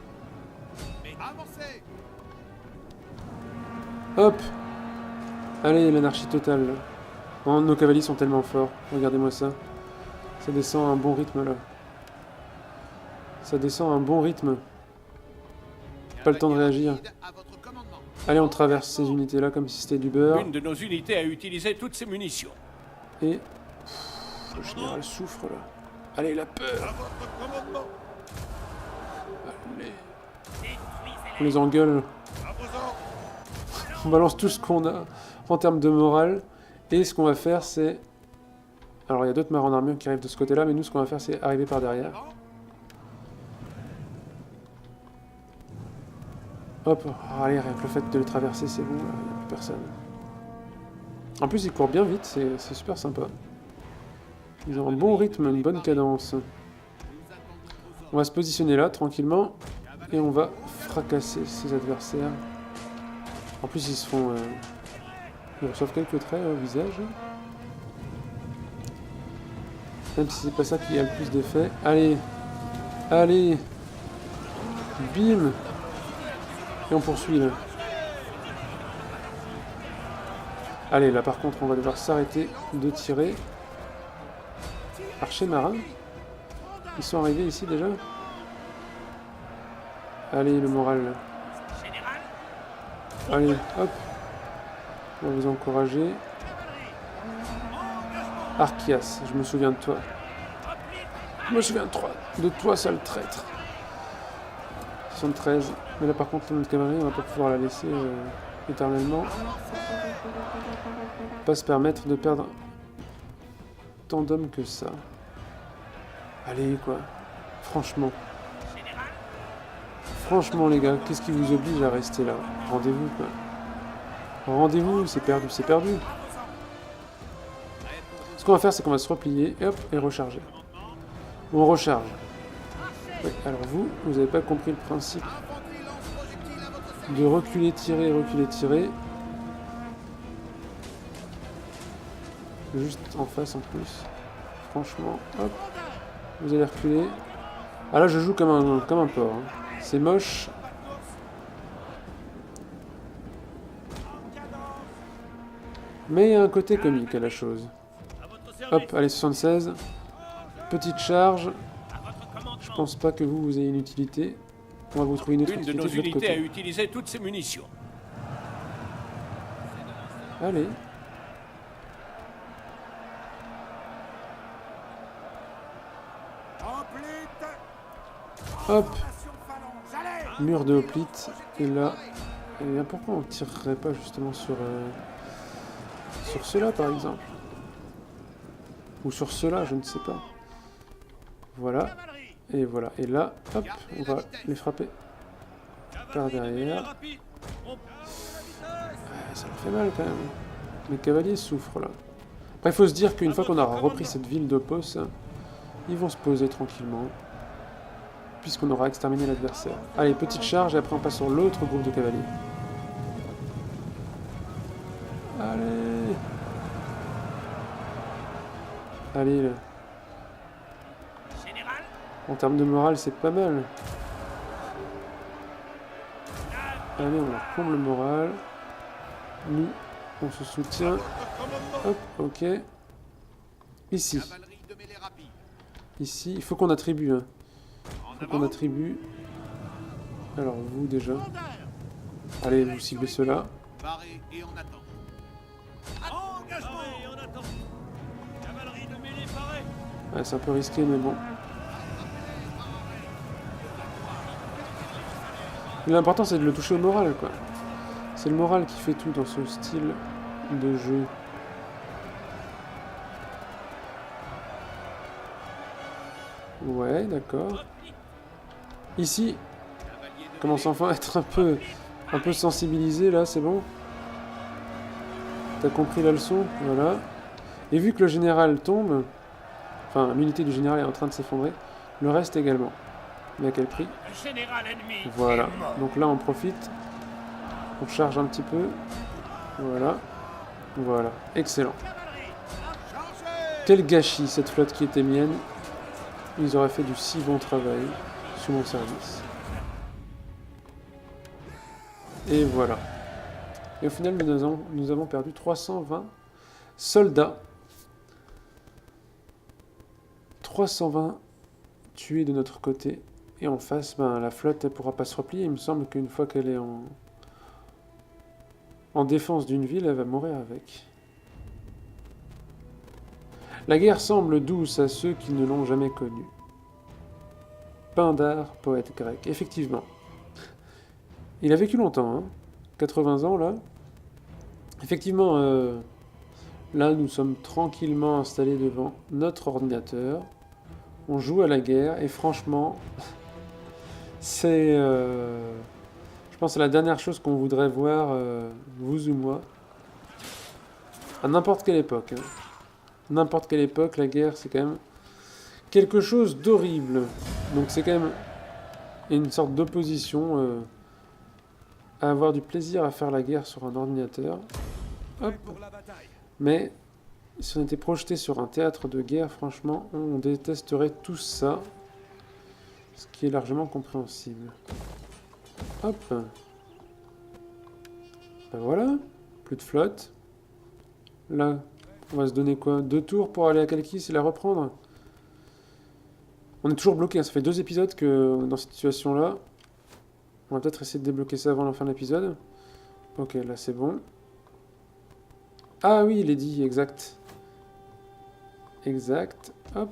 Hop. Allez, l'anarchie totale. Là. Oh, nos cavaliers sont tellement forts. Regardez-moi ça. Ça descend à un bon rythme, là. Ça descend à un bon rythme. Pas le temps de réagir. Allez, on traverse ces unités-là comme si c'était du beurre. Une de nos unités a utilisé toutes ses munitions. Et... le général souffre, là. Allez, la peur. Allez. On les engueule. On balance tout ce qu'on a en termes de morale. Et ce qu'on va faire, c'est... Alors, il y a d'autres marins en armure qui arrivent de ce côté-là, mais nous, ce qu'on va faire, c'est arriver par derrière. Hop, allez, rien que le fait de les traverser, c'est bon, il n'y a plus personne. En plus, ils courent bien vite, c'est super sympa. Ils ont un bon rythme, une bonne cadence. On va se positionner là, tranquillement, et on va fracasser ces adversaires. En plus, ils se font... ils reçoivent quelques traits au visage. Même si c'est pas ça qui a le plus d'effet. Allez. Allez. Bim. Et on poursuit là. Allez, là par contre, on va devoir s'arrêter de tirer. Archer marin. Ils sont arrivés ici déjà? Allez, le moral. Là. Allez, hop. On va vous encourager. Archias, je me souviens de toi. Je me souviens de toi, sale traître. 73. Mais là, par contre, notre cavalerie, on va pas pouvoir la laisser éternellement. Pas se permettre de perdre tant d'hommes que ça. Allez, quoi. Franchement. Franchement, les gars, qu'est-ce qui vous oblige à rester là? Rendez-vous, quoi. Rendez-vous, c'est perdu, c'est perdu. Ce qu'on va faire, c'est qu'on va se replier, et hop, et recharger. On recharge. Oui, alors vous n'avez pas compris le principe de reculer, tirer, reculer, tirer. Juste en face en plus. Franchement, hop. Vous allez reculer. Ah là, je joue comme un porc. Hein. C'est moche. Mais il y a un côté comique à la chose. Hop, allez, 76. Petite charge. Je pense pas que vous ayez une utilité. On va vous trouver une autre Une de utilité nos de l'autre unités a côté. utilisé toutes ses munitions. Allez. Hop. Mur de hoplite. Et là. Et bien pourquoi on tirerait pas justement sur ceux-là par exemple? Ou sur ceux-là, je ne sais pas. Voilà. Et voilà. Et là, hop, on va les frapper par derrière. Ça leur fait mal quand même. Les cavaliers souffrent là. Après, il faut se dire qu'une fois qu'on aura repris cette ville d'Opos, ils vont se poser tranquillement. Puisqu'on aura exterminé l'adversaire. Allez, petite charge et après on passe sur l'autre groupe de cavaliers. Allez. Allez là. En termes de morale, c'est pas mal. Allez, on leur plombe le moral. Nous, on se soutient. Hop, ok. Ici. Ici, il faut qu'on attribue. Hein. Il faut qu'on attribue. Alors, vous déjà. Allez, vous ciblez ceux-là. Ouais, c'est un peu risqué, mais bon. L'important, c'est de le toucher au moral, quoi. C'est le moral qui fait tout dans ce style de jeu. Ouais, d'accord. Ici, commence enfin à être un peu sensibilisé, là, c'est bon. T'as compris la leçon, voilà. Et vu que le général tombe, enfin, l'unité du général est en train de s'effondrer, le reste également. Mais à quel prix? Voilà. Donc là, on profite. On charge un petit peu. Voilà. Voilà. Excellent. Quel gâchis, cette flotte qui était mienne. Ils auraient fait du si bon travail sous mon service. Et voilà. Et au final, nous avons perdu 320 soldats. 320 tués de notre côté. Et en face, ben, la flotte, elle pourra pas se replier. Il me semble qu'une fois qu'elle est en défense d'une ville, elle va mourir avec. La guerre semble douce à ceux qui ne l'ont jamais connue. Pindare, poète grec. Effectivement. Il a vécu longtemps, hein. 80 ans, là. Effectivement, là, nous sommes tranquillement installés devant notre ordinateur. On joue à la guerre, et franchement... C'est, je pense, la dernière chose qu'on voudrait voir, vous ou moi, à n'importe quelle époque. Hein. N'importe quelle époque, la guerre, c'est quand même quelque chose d'horrible. Donc c'est quand même une sorte d'opposition à avoir du plaisir à faire la guerre sur un ordinateur. Hop. Mais si on était projeté sur un théâtre de guerre, franchement, on détesterait tout ça. Ce qui est largement compréhensible. Hop. Ben voilà. Plus de flotte. Là, on va se donner quoi? 2 tours pour aller à Kalkis et la reprendre? On est toujours bloqué, hein. Ça fait 2 épisodes que dans cette situation-là. On va peut-être essayer de débloquer ça avant la fin de l'épisode. Ok, là c'est bon. Ah oui, il est dit, exact. Exact, hop.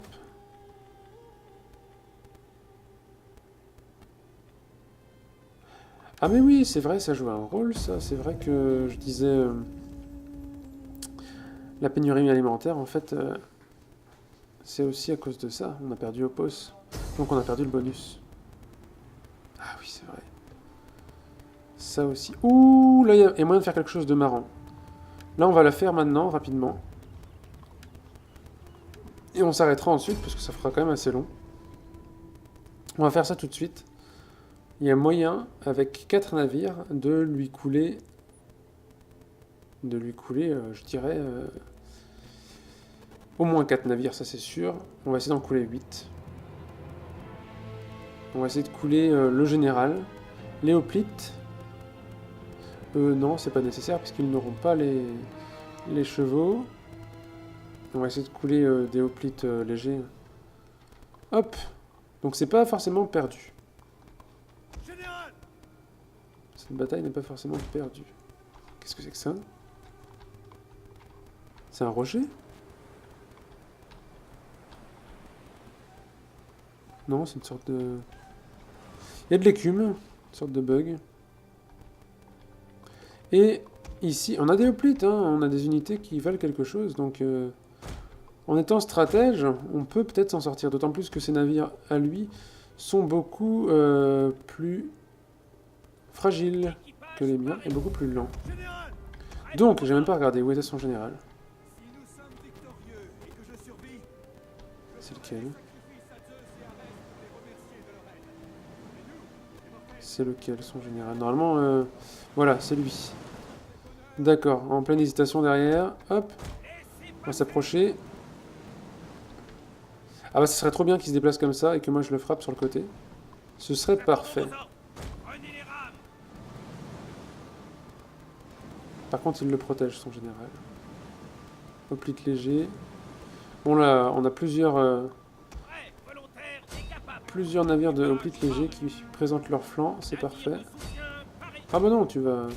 Ah mais oui, c'est vrai, ça joue un rôle, ça. C'est vrai que je disais... la pénurie alimentaire, en fait, c'est aussi à cause de ça. On a perdu Opos. Donc on a perdu le bonus. Ah oui, c'est vrai. Ça aussi. Ouh, là, il y a moyen de faire quelque chose de marrant. Là, on va la faire maintenant, rapidement. Et on s'arrêtera ensuite, parce que ça fera quand même assez long. On va faire ça tout de suite. Il y a moyen, avec 4 navires, de lui couler... je dirais... au moins 4 navires, ça c'est sûr. On va essayer d'en couler 8. On va essayer de couler le général. Les hoplites. Non, c'est pas nécessaire, puisqu'ils n'auront pas les chevaux. On va essayer de couler des hoplites légers. Hop. Donc c'est pas forcément perdu. Cette bataille n'est pas forcément perdue. Qu'est-ce que c'est que ça? C'est un rocher? Non, c'est une sorte de... Il y a de l'écume, une sorte de bug. Et ici, on a des hoplites, hein, on a des unités qui valent quelque chose, donc... en étant stratège, on peut peut-être s'en sortir, d'autant plus que ces navires, à lui, sont beaucoup plus fragiles que les miens, et beaucoup plus lents. Donc, j'ai même pas regardé où était son général. C'est lequel? C'est lequel, son général? Normalement, voilà, c'est lui. D'accord, en pleine hésitation derrière. Hop, on va s'approcher. Ah bah, ce serait trop bien qu'il se déplace comme ça et que moi je le frappe sur le côté. Ce serait parfait. Par contre, il le protège, son général. Hoplite léger. Bon là, on a plusieurs navires de hoplite léger qui présentent leur flanc, c'est parfait. Ah bah non, tu vas...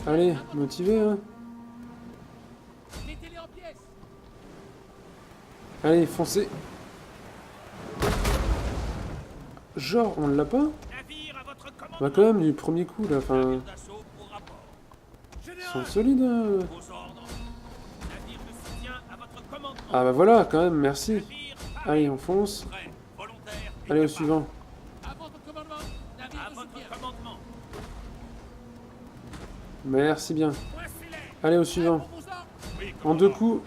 Allez, motivé, hein. Allez, foncez. Genre, on l'a pas? Bah quand même, du premier coup, là, enfin... Ils sont solides, hein. Ah bah voilà, quand même, merci. Allez, on fonce. Allez, au suivant. Merci bien. Allez, au suivant. En 2 coups.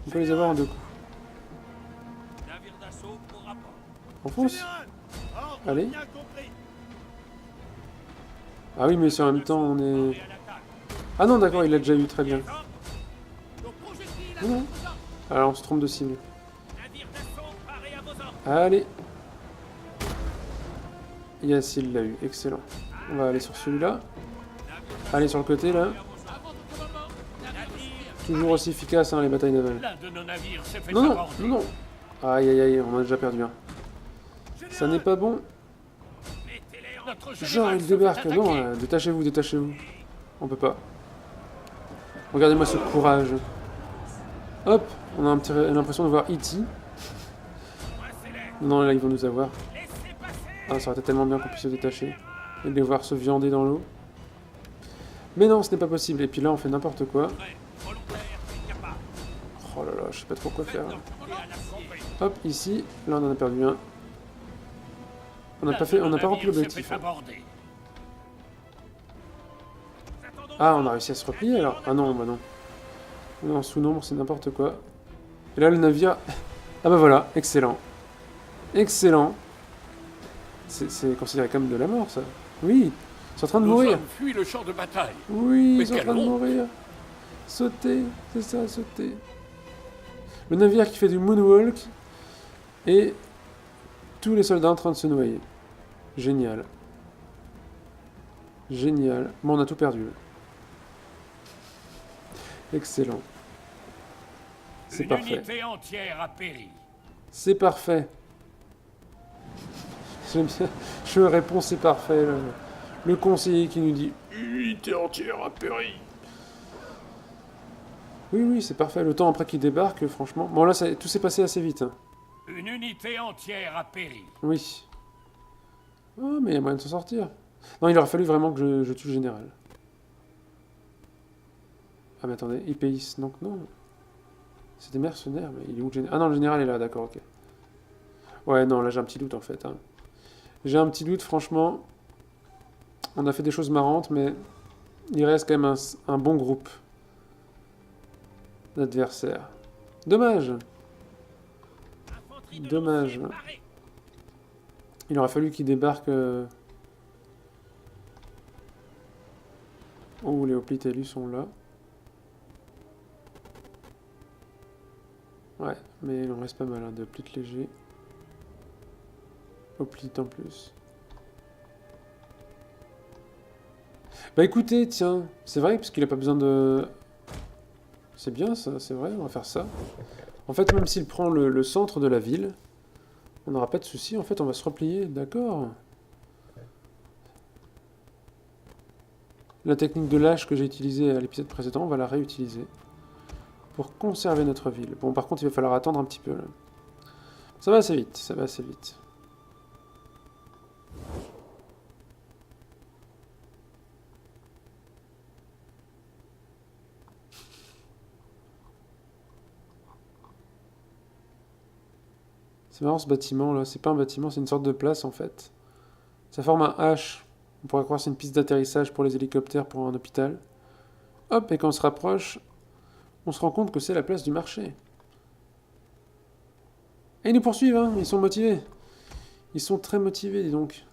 On peut les avoir en 2 coups. On fonce. Allez. Ah oui, mais si en même temps on est... Ah non, d'accord, il l'a déjà eu, très bien. Non. Alors on se trompe de cible. Allez. Yes, il l'a eu, excellent. On va aller sur celui-là. Allez, sur le côté, là. Toujours aussi efficace, hein, les batailles navales. Non, non, non, non. Aïe, aïe, aïe, on en a déjà perdu un. Ça n'est pas bon. Genre, il débarque. Non, détachez-vous, détachez-vous. On peut pas. Regardez-moi ce courage. Hop, on a l'impression de voir E.T. Non, là, ils vont nous avoir. Ah, ça aurait été tellement bien qu'on puisse se détacher. Et les voir se viander dans l'eau. Mais non, ce n'est pas possible. Et puis là, on fait n'importe quoi. Oh là là, je sais pas trop quoi faire. Hop, ici. Là, on en a perdu un. On n'a pas rempli l'objectif. Hein. Ah, on a réussi à se replier alors. Ah non, bah non. On est en sous-nombre, c'est n'importe quoi. Et là, le navire... Ah bah voilà, excellent. Excellent. C'est considéré comme de la mort, ça. Oui, ils sont en train de mourir. Fuit le champ de bataille. Oui, ils sont en train de mourir. Sauter, c'est ça, sauter. Le navire qui fait du moonwalk. Et tous les soldats en train de se noyer. Génial. Génial. Bon, on a tout perdu. Excellent. C'est Une parfait. unité entière a péri. C'est parfait. J'aime bien. Je réponds c'est parfait. Le conseiller qui nous dit une unité entière a péri. Oui, oui, c'est parfait. Le temps après qu'il débarque, franchement. Bon, là, tout s'est passé assez vite. Hein. Une unité entière a péri. Oui. Oh, mais il y a moyen de s'en sortir. Non, il aurait fallu vraiment que je tue le général. Ah, mais attendez, IPIS, donc non. C'est des mercenaires, mais il est où le général? Ah non, le général est là, d'accord, ok. Ouais, non, là j'ai un petit doute en fait. Hein. J'ai un petit doute, franchement. On a fait des choses marrantes, mais il reste quand même un bon groupe d'adversaires. Dommage. Dommage. Il aurait fallu qu'il débarque... Oh, les hoplites élus sont là. Ouais, mais il en reste pas mal, hein, de hoplites légers. Hoplites en plus. Bah écoutez, tiens, c'est vrai, parce qu'il a pas besoin de... C'est bien ça, c'est vrai, on va faire ça. En fait, même s'il prend le centre de la ville, on n'aura pas de souci. En fait, on va se replier, d'accord. La technique de lâche que j'ai utilisée à l'épisode précédent, on va la réutiliser pour conserver notre ville. Bon, par contre, il va falloir attendre un petit peu. Là. Ça va assez vite, ça va assez vite. C'est marrant ce bâtiment là, c'est pas un bâtiment, c'est une sorte de place en fait. Ça forme un H. On pourrait croire que c'est une piste d'atterrissage pour les hélicoptères pour un hôpital. Hop, et quand on se rapproche, on se rend compte que c'est la place du marché. Et ils nous poursuivent, hein, ils sont motivés. Ils sont très motivés, dis donc.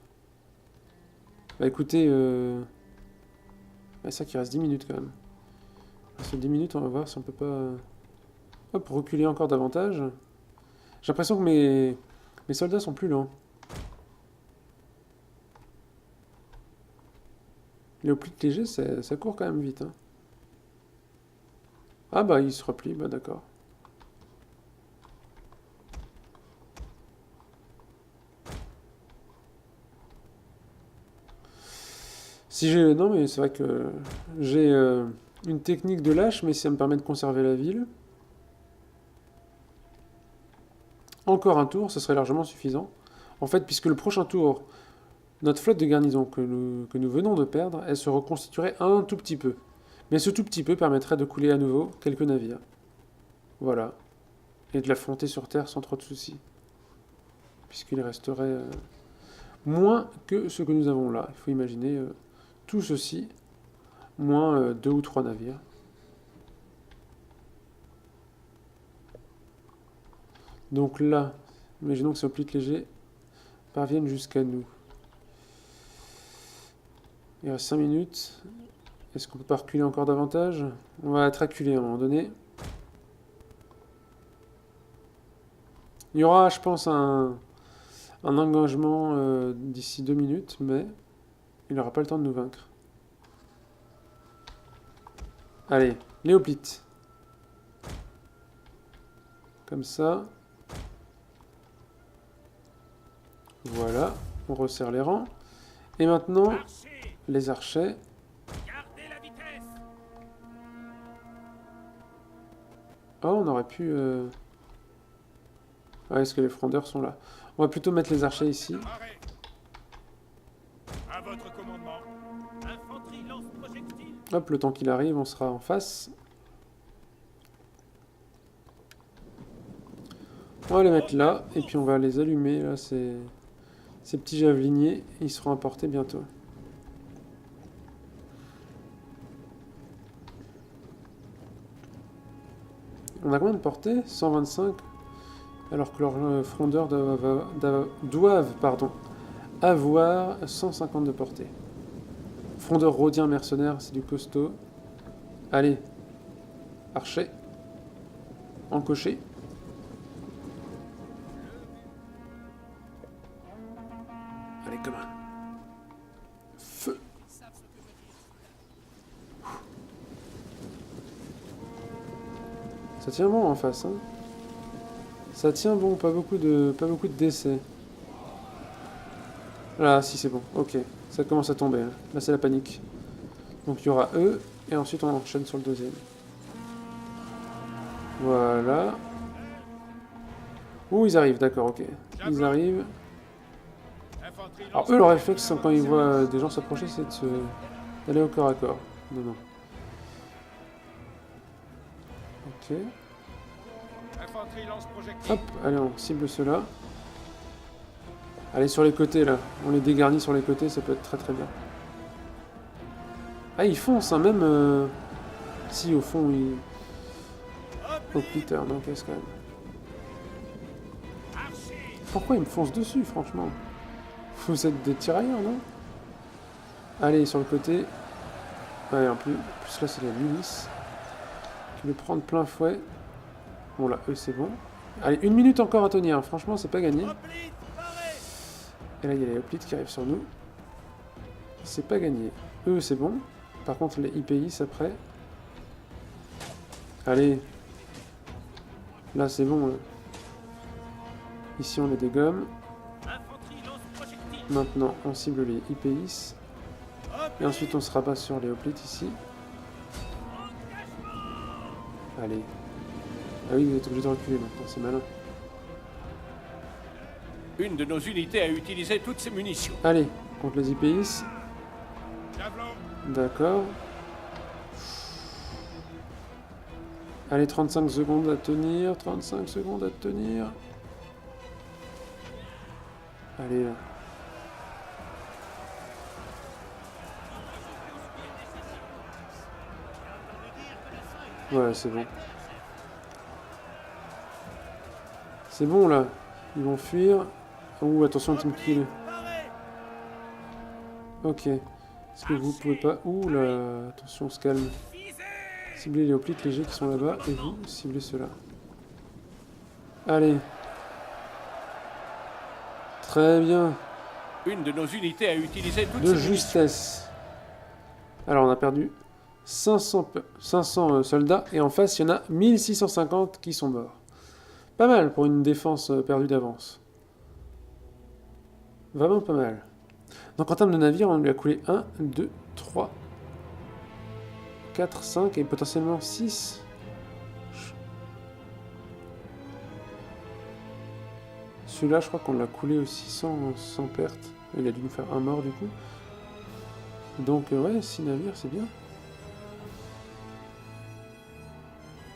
Bah écoutez, c'est ça qu'il reste 10 minutes quand même. Il reste 10 minutes, on va voir si on peut pas... Hop, reculer encore davantage. J'ai l'impression que mes soldats sont plus lents. Les hoplites légers, ça court quand même vite. Hein. Ah bah, ils se replient, bah d'accord. Si j'ai... Non mais c'est vrai que j'ai une technique de lâche, mais ça me permet de conserver la ville. Encore un tour, ce serait largement suffisant. En fait, puisque le prochain tour, notre flotte de garnison que nous venons de perdre, elle se reconstituerait un tout petit peu. Mais ce tout petit peu permettrait de couler à nouveau quelques navires. Voilà. Et de l'affronter sur Terre sans trop de soucis. Puisqu'il resterait moins que ce que nous avons là. Il faut imaginer tout ceci, moins 2 ou 3 navires. Donc là, imaginons que ces hoplites légers parviennent jusqu'à nous. Il reste 5 minutes. Est-ce qu'on peut pas reculer encore davantage? On va être acculé à un moment donné. Il y aura, je pense, un engagement d'ici 2 minutes, mais il n'aura pas le temps de nous vaincre. Allez, les hoplites. Comme ça. Voilà, on resserre les rangs. Et maintenant, les archers. Gardez la vitesse. Oh, on aurait pu... Ouais, est-ce que les frondeurs sont là? On va plutôt mettre les archers ici. Arrêt. À votre commandement. Infanterie lance-projectile. Hop, le temps qu'il arrive, on sera en face. On va les mettre là, et puis on va les allumer, là, ces petits javeliniers. Ils seront apportés bientôt. On a combien de portée? 125. Alors que leurs frondeurs doivent avoir 150 de portée. Frondeur rhodien mercenaire, c'est du costaud. Allez, archer, encocher. Allez, commun. Feu. Ça tient bon en face, hein. Ça tient bon, pas beaucoup de décès. Là, si c'est bon, ok. Ça commence à tomber, hein. Là c'est la panique. Donc il y aura eux, et ensuite on enchaîne sur le deuxième. Voilà. Ouh, ils arrivent, d'accord, ok. Ils arrivent. Alors eux, leur réflexe, quand ils voient des gens s'approcher, c'est d'aller au corps à corps. Non, non. Ok. Hop, allez, on cible ceux-là. Allez, sur les côtés, là. On les dégarnit sur les côtés, ça peut être très très bien. Ah, ils foncent, hein, même... Si, au fond, ils... Au Peter, non, qu'est-ce quand même. Pourquoi ils me foncent dessus, franchement? Vous êtes des tirailleurs, non? Allez, sur le côté. Ouais, en plus là, c'est la milice. Tu veux prendre plein fouet. Bon, là, eux, c'est bon. Allez, 1 minute encore à tenir. Franchement, c'est pas gagné. Et là, il y a les hoplites qui arrivent sur nous. C'est pas gagné. Eux, c'est bon. Par contre, les IPIs, après. Allez. Là, c'est bon. Là. Ici, on les dégomme. Maintenant, on cible les IPIs. Et ensuite, on se rabat sur les hoplites, ici. Allez. Ah oui, vous êtes obligé de reculer maintenant, c'est malin. Une de nos unités a utilisé toutes ses munitions. Allez, contre les IPIs. D'accord. Allez, 35 secondes à tenir. 35 secondes à tenir. Allez, là. Ouais, c'est bon. C'est bon, là. Ils vont fuir. Ouh, attention, team kill. Ok. Est-ce que vous pouvez pas... Ouh là, attention, on se calme. Ciblez les hoplites légers qui sont là-bas, et vous, ciblez ceux-là. Allez. Très bien. Une de nos unités a utilisé toutes De ses munitions. justesse. Alors, on a perdu 500 soldats, et en face, il y en a 1650 qui sont morts. Pas mal pour une défense perdue d'avance. Vraiment pas mal. Donc en termes de navires, on lui a coulé 1, 2, 3, 4, 5 et potentiellement 6. Celui-là, je crois qu'on l'a coulé aussi sans perte. Il a dû nous faire un mort du coup. Donc ouais, 6 navires, c'est bien.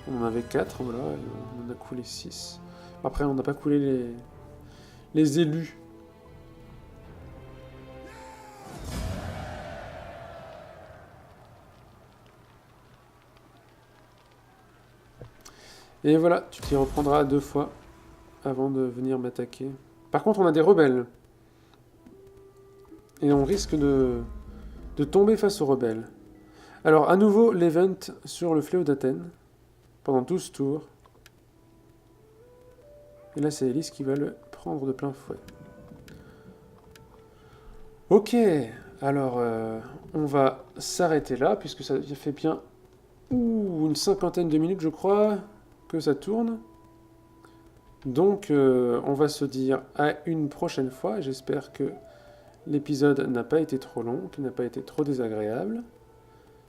On en avait 4, voilà, et on en a coulé 6. Après, on n'a pas coulé les élus. Et voilà, tu t'y reprendras 2 fois avant de venir m'attaquer. Par contre, on a des rebelles. Et on risque de tomber face aux rebelles. Alors, à nouveau, l'event sur le fléau d'Athènes. Pendant 12 tours. Et là, c'est Elise qui va le prendre de plein fouet. Ok, alors on va s'arrêter là, puisque ça fait bien une 50aine de minutes, je crois, que ça tourne. Donc, on va se dire à une prochaine fois. J'espère que l'épisode n'a pas été trop long, qu'il n'a pas été trop désagréable,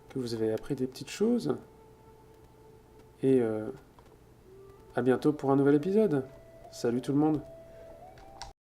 que vous avez appris des petites choses. Et à bientôt pour un nouvel épisode. Salut tout le monde.